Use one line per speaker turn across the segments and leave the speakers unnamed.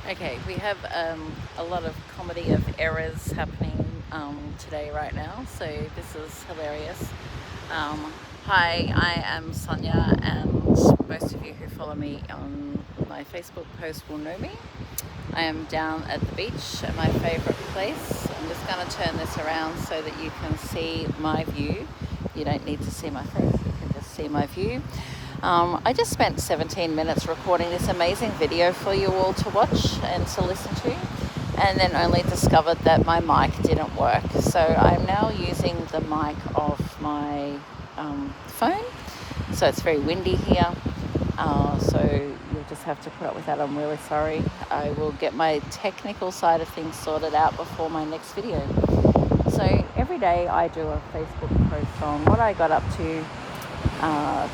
Okay, we have a lot of comedy of errors happening today right now, so this is hilarious. Um, Hi, I am Sonia, and most of you who follow me on my Facebook post will know me. I am down at the beach at my favourite place. I'm just going to turn this around so that you can see my view. You don't need to see my face, you can just see my view. I just spent 17 minutes recording this amazing video for you all to watch and to listen to, and then only discovered that my mic didn't work. So I'm now using the mic of my phone. So it's very windy here. So you'll just have to put up with that. I'm really sorry. I will get my technical side of things sorted out before my next video. So every day I do a Facebook post on what I got up to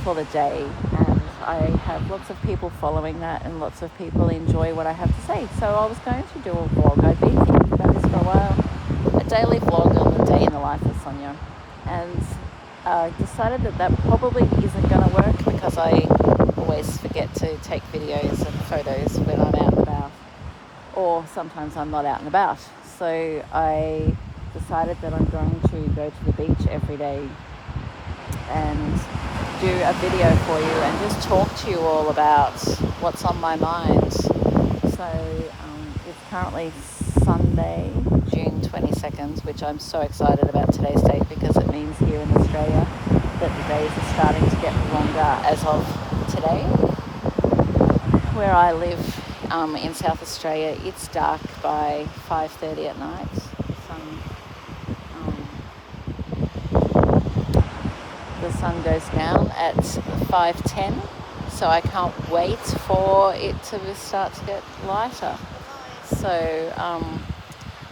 for the day, and I have lots of people following that, and lots of people enjoy what I have to say. So I was going to do a vlog. I've been thinking about this for a while, a daily vlog on the day in the life of Sonia, and decided that probably isn't going to work because I always forget to take videos and photos when I'm out and about, or sometimes I'm not out and about. So I decided that I'm going to go to the beach every day and do a video for you and just talk to you all about what's on my mind. So it's currently Sunday, June 22nd, which I'm so excited about today's date because it means here in Australia that the days are starting to get longer as of today. Where I live in South Australia, it's dark by 5:30 at night. The sun goes down at 5:10, so I can't wait for it to start to get lighter. So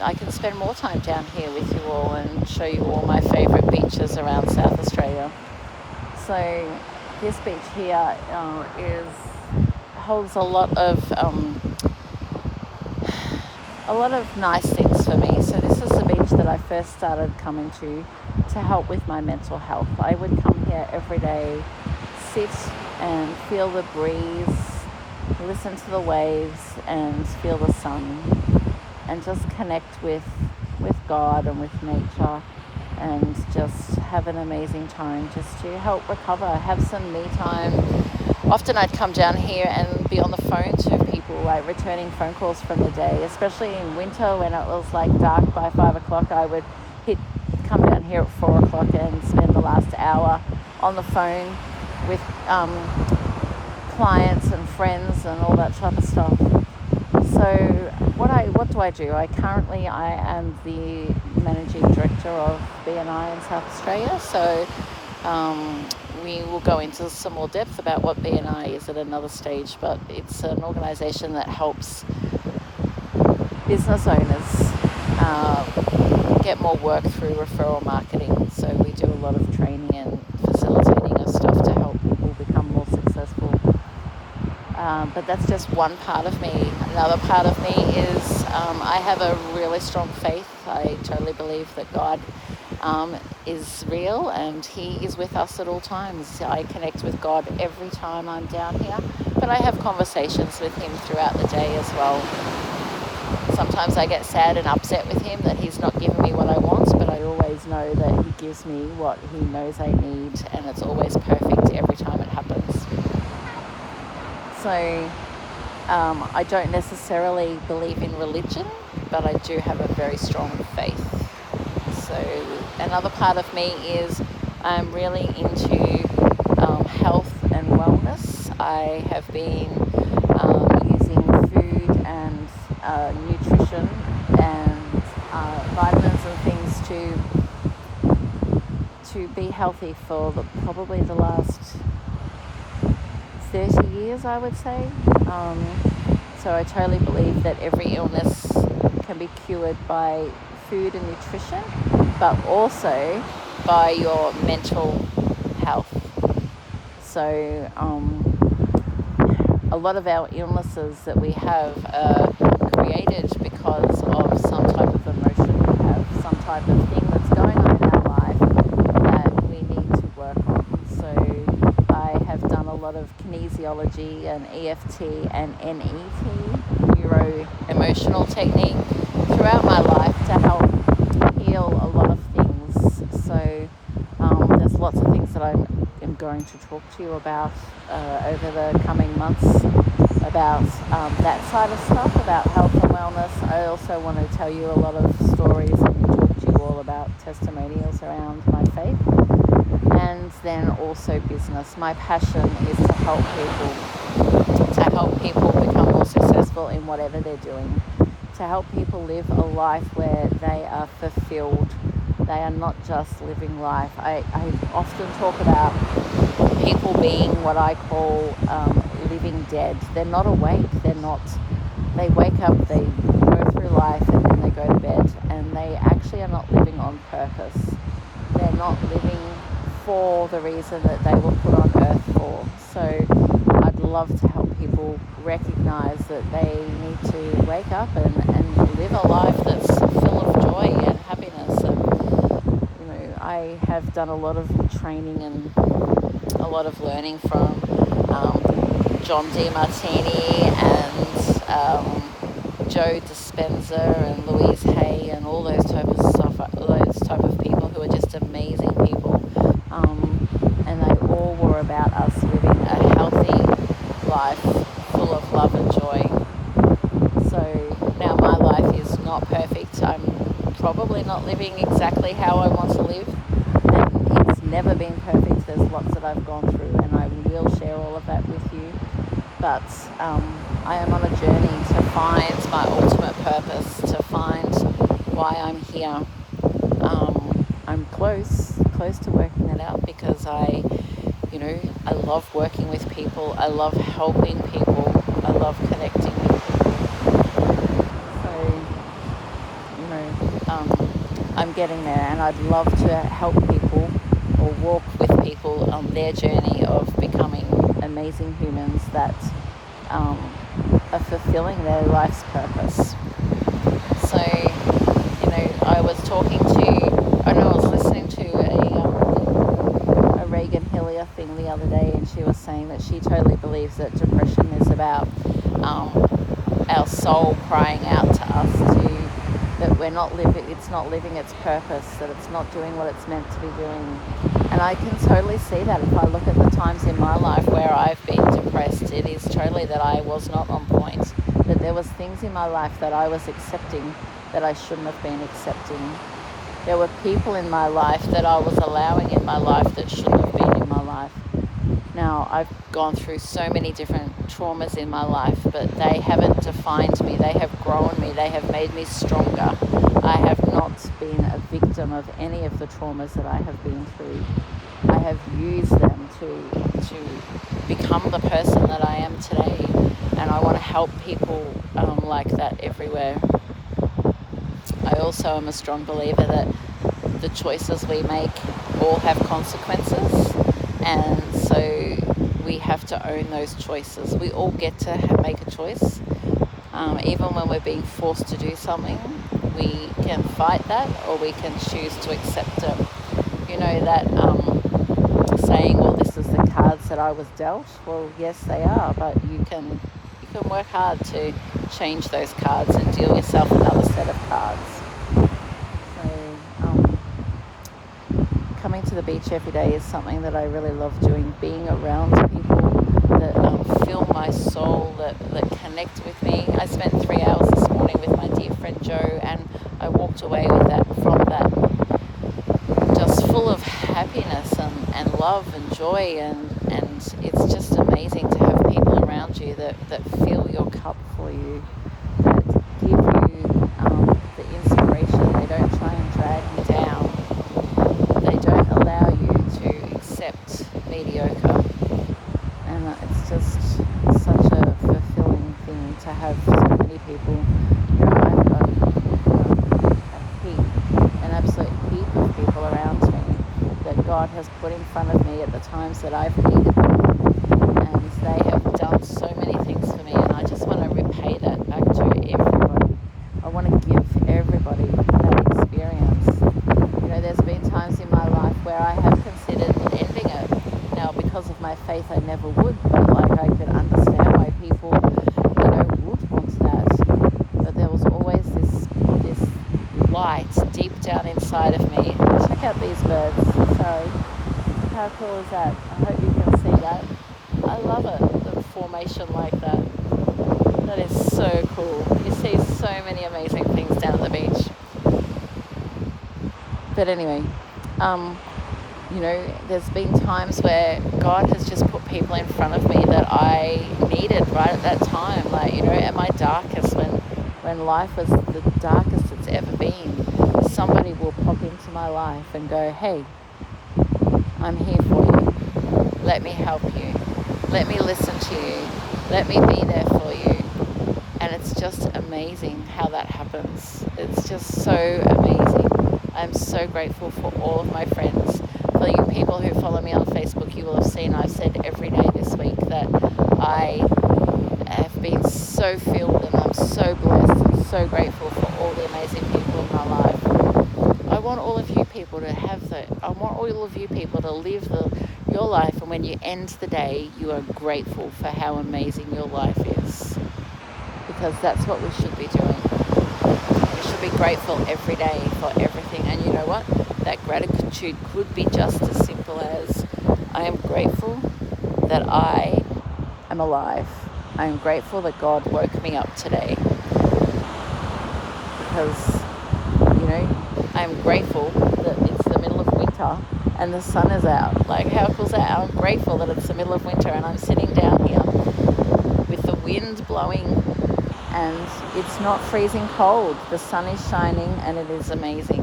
I can spend more time down here with you all and show you all my favourite beaches around South Australia. So this beach here holds a lot of nice things for me. So this is the beach that I first started coming to help with my mental health. I would come here every day, sit and feel the breeze, listen to the waves and feel the sun, and just connect with God and with nature, and just have an amazing time just to help recover, have some me time. Often I'd come down here and be on the phone to people, like returning phone calls from the day, especially in winter when it was like dark by 5 o'clock. I would come down here at 4 o'clock and spend the last hour on the phone with clients and friends and all that type of stuff. So what do I do? I am the managing director of BNI in South Australia. So we will go into some more depth about what BNI is at another stage, but it's an organisation that helps business owners get more work through referral marketing. So we do a lot of training and facilitating of stuff to help people become more successful. But that's just one part of me. Another part of me is I have a really strong faith. I totally believe that God is real and He is with us at all times. I connect with God every time I'm down here, but I have conversations with Him throughout the day as well. Sometimes I get sad and upset with Him that He's not giving me what I want, but I always know that He gives me what He knows I need, and it's always perfect every time it happens. So I don't necessarily believe in religion, but I do have a very strong faith. So another part of me is I'm really into health and wellness. I have been using food and nutrition and vitamins and things to be healthy for probably the last 30 years, I would say. So I totally believe that every illness can be cured by food and nutrition, but also by your mental health. So a lot of our illnesses that we have are created because of some type of emotion we have, some type of thing that's going on in our life that we need to work on. So I have done a lot of kinesiology and EFT and NET, neuro emotional technique throughout my life to help heal a lot of things. So there's lots of things that I am going to talk to you about over the coming months about that side of stuff, about health and wellness. I also want to tell you a lot of stories and talk to you all about testimonials around my faith, and then also business. My passion is to help people become more successful in whatever they're doing, to help people live a life where they are fulfilled. They are not just living life. I often talk about people being what I call living dead. They're not awake. They wake up, they go through life, and then they go to bed, and they actually are not living on purpose. They're not living for the reason that they were put on earth for. So I'd love to help people recognize that they need to wake up and live a life that's full of joy and happiness. And I have done a lot of training and a lot of learning from John DeMartini and Joe Dispenza and Louise Hay and all those type of people who are just amazing people. And they all were about us living a healthy life full of love and joy. So now my life is not perfect. I'm probably not living exactly how I want to live, and it's never been perfect. There's lots that I've gone through, and I will share all of that with you. But I am on a journey to find my ultimate purpose, to find why I'm here. I'm close to working it out, because I love working with people. I love helping people. I love connecting with people. So, I'm getting there, and I'd love to help people or walk with people on their journey of becoming amazing humans that are fulfilling their life's purpose. So, I was listening to a Reagan Hillier thing the other day, and she was saying that she totally believes that depression is about our soul crying out to us that it's not living its purpose, that it's not doing what it's meant to be doing. And I can totally see that. If I look at the times in my life where I've been depressed, it is totally that I was not on point, that there was things in my life that I was accepting that I shouldn't have been accepting. There were people in my life that I was allowing in my life that shouldn't have been in my life. Now, I've gone through so many different traumas in my life, but they haven't defined me. They have grown me. They have made me stronger. I have not been a victim of any of the traumas that I have been through. I have used them to become the person that I am today, and I want to help people like that everywhere. I also am a strong believer that the choices we make all have consequences, and so we have to own those choices. We all get to make a choice. Even when we're being forced to do something, we can fight that, or we can choose to accept it. That saying, well, this is the cards that I was dealt. Well, yes, they are, but you can work hard to change those cards and deal yourself another set of cards. So coming to the beach every day is something that I really love doing. Being around people that fill my soul, that connect with me. I spent 3 hours this morning with my dear friend Joe, and I walked away from that just full of happiness and love and joy, and it's just amazing to have people around you that fill your cup for you, that give you the inspiration. They don't try and drag you down. They don't allow you to accept mediocre, and it's just such a fulfilling thing to have so many people. I've got an absolute heap of people around me that God has put in front of me at the times that I've needed them, and they have done so many things for me, and I just want to repay that back to everybody. I want to give everybody that experience. There's been times in my life where I have considered ending it. Now, because of my faith, I never would, but I could understand why people would want that. But there birds. Sorry. How cool is that? I hope you can see that. I love it, the formation like that. That is so cool. You see so many amazing things down at the beach. But anyway, there's been times where God has just put people in front of me that I needed right at that time. Like, at my darkest, when life was the darkest it's ever been, somebody will pop into my life and go, hey, I'm here for you. Let me help you. Let me listen to you. Let me be there for you. And it's just amazing how that happens. It's just so amazing. I'm so grateful for all of my friends. For you people who follow me on Facebook, you will have seen I've said every day this week that I have been so filled and I'm so blessed and so grateful for all the amazing people in my life. I want all of you people to have that. I want all of you people to live your life, and when you end the day, you are grateful for how amazing your life is. Because that's what we should be doing. We should be grateful every day for everything. And you know what? That gratitude could be just as simple as, I am grateful that I am alive. I am grateful that God woke me up today. Because, I am grateful that it's the middle of winter and the sun is out. Like, how cool is that? I'm grateful that it's the middle of winter and I'm sitting down here with the wind blowing and it's not freezing cold. The sun is shining and it is amazing.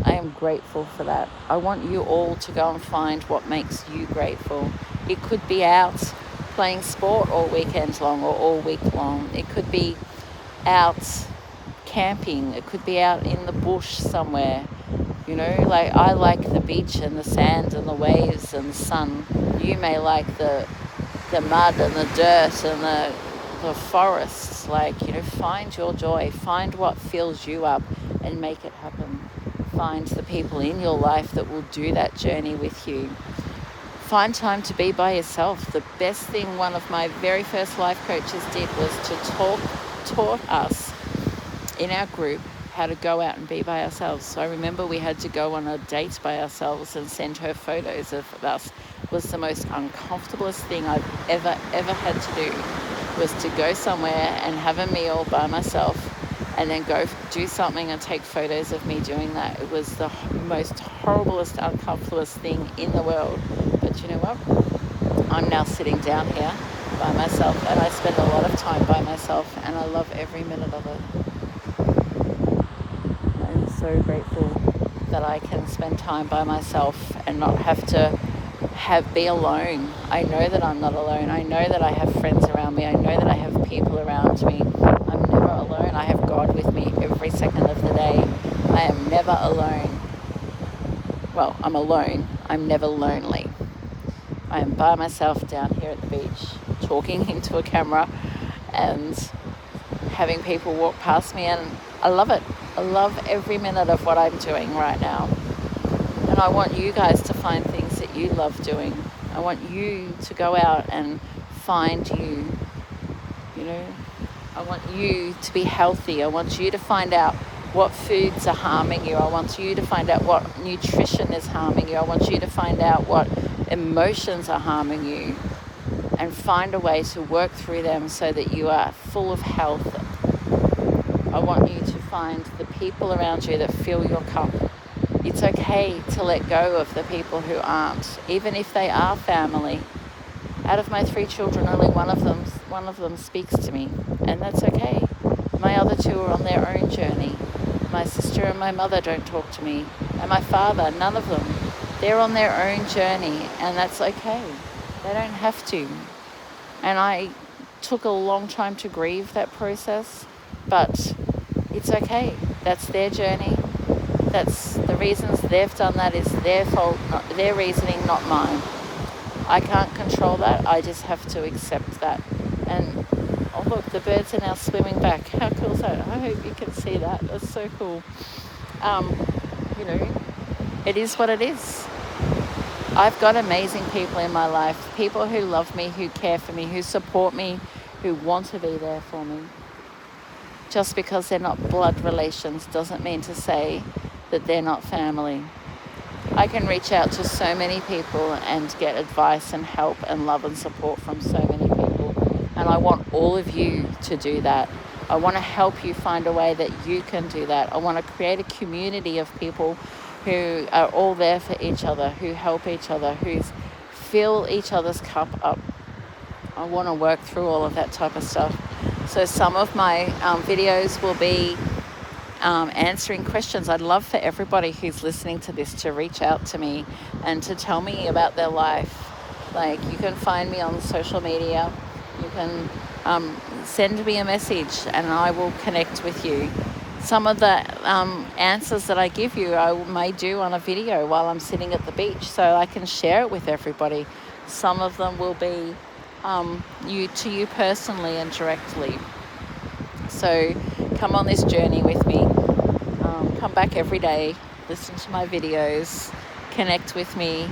I am grateful for that. I want you all to go and find what makes you grateful. It could be out playing sport all weekend long or all week long. It could be out camping. It could be out in the bush somewhere. Like, I like the beach and the sand and the waves and the sun. You may like the mud and the dirt and the forests. Like, find your joy. Find what fills you up and make it happen. Find the people in your life that will do that journey with you. Find time to be by yourself. The best thing one of my very first life coaches did was to taught us in our group how to go out and be by ourselves. So I remember we had to go on a date by ourselves and send her photos of us. It was the most uncomfortablest thing I've ever had to do, was to go somewhere and have a meal by myself and then go do something and take photos of me doing that. It was the most horriblest, uncomfortablest thing in the world. But you know what? I'm now sitting down here by myself and I spend a lot of time by myself and I love every minute of it. I'm so grateful that I can spend time by myself and not have to be alone. I know that I'm not alone. I know that I have friends around me. I know that I have people around me. I'm never alone. I have God with me every second of the day. I am never alone. Well, I'm alone. I'm never lonely. I am by myself down here at the beach, talking into a camera and having people walk past me, and I love it. I love every minute of what I'm doing right now. And I want you guys to find things that you love doing. I want you to go out and find you. I want you to be healthy. I want you to find out what foods are harming you. I want you to find out what nutrition is harming you. I want you to find out what emotions are harming you and find a way to work through them so that you are full of health. I want you to find the people around you that fill your cup. It's okay to let go of the people who aren't, even if they are family. Out of my 3 children, only one of them speaks to me, and that's okay. My other 2 are on their own journey. My sister and my mother don't talk to me, and my father, none of them. They're on their own journey, and that's okay. They don't have to. And I took a long time to grieve that process, but it's okay. That's their journey. That's the reasons they've done that is their fault, not their reasoning, not mine. I can't control that. I just have to accept that. And oh look, the birds are now swimming back. How cool is that? I hope you can see that. That's so cool. It is what it is. I've got amazing people in my life, people who love me, who care for me, who support me, who want to be there for me. Just because they're not blood relations doesn't mean to say that they're not family. I can reach out to so many people and get advice and help and love and support from so many people. And I want all of you to do that. I want to help you find a way that you can do that. I want to create a community of people who are all there for each other, who help each other, who fill each other's cup up. I want to work through all of that type of stuff. So some of my videos will be answering questions. I'd love for everybody who's listening to this to reach out to me and to tell me about their life. Like, you can find me on social media. You can send me a message and I will connect with you. Some of the answers that I give you, I may do on a video while I'm sitting at the beach, so I can share it with everybody. Some of them will be you personally and directly. So come on this journey with me. Come back every day, listen to my videos, connect with me,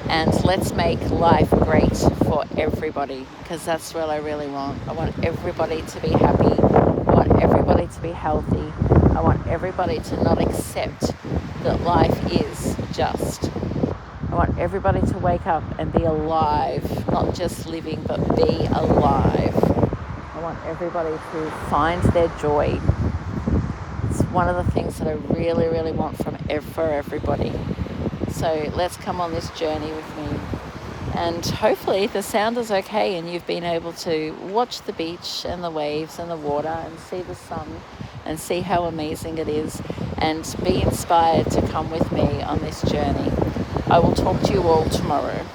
and let's make life great for everybody, because that's what I really want. I want everybody to be happy. I want everybody to be healthy. I want everybody to not accept that life is just. I want everybody to wake up and be alive, not just living, but be alive. I want everybody to find their joy. It's one of the things that I really, really want for everybody. So let's come on this journey with me. And hopefully the sound is okay and you've been able to watch the beach and the waves and the water and see the sun and see how amazing it is, and be inspired to come with me on this journey. I will talk to you all tomorrow.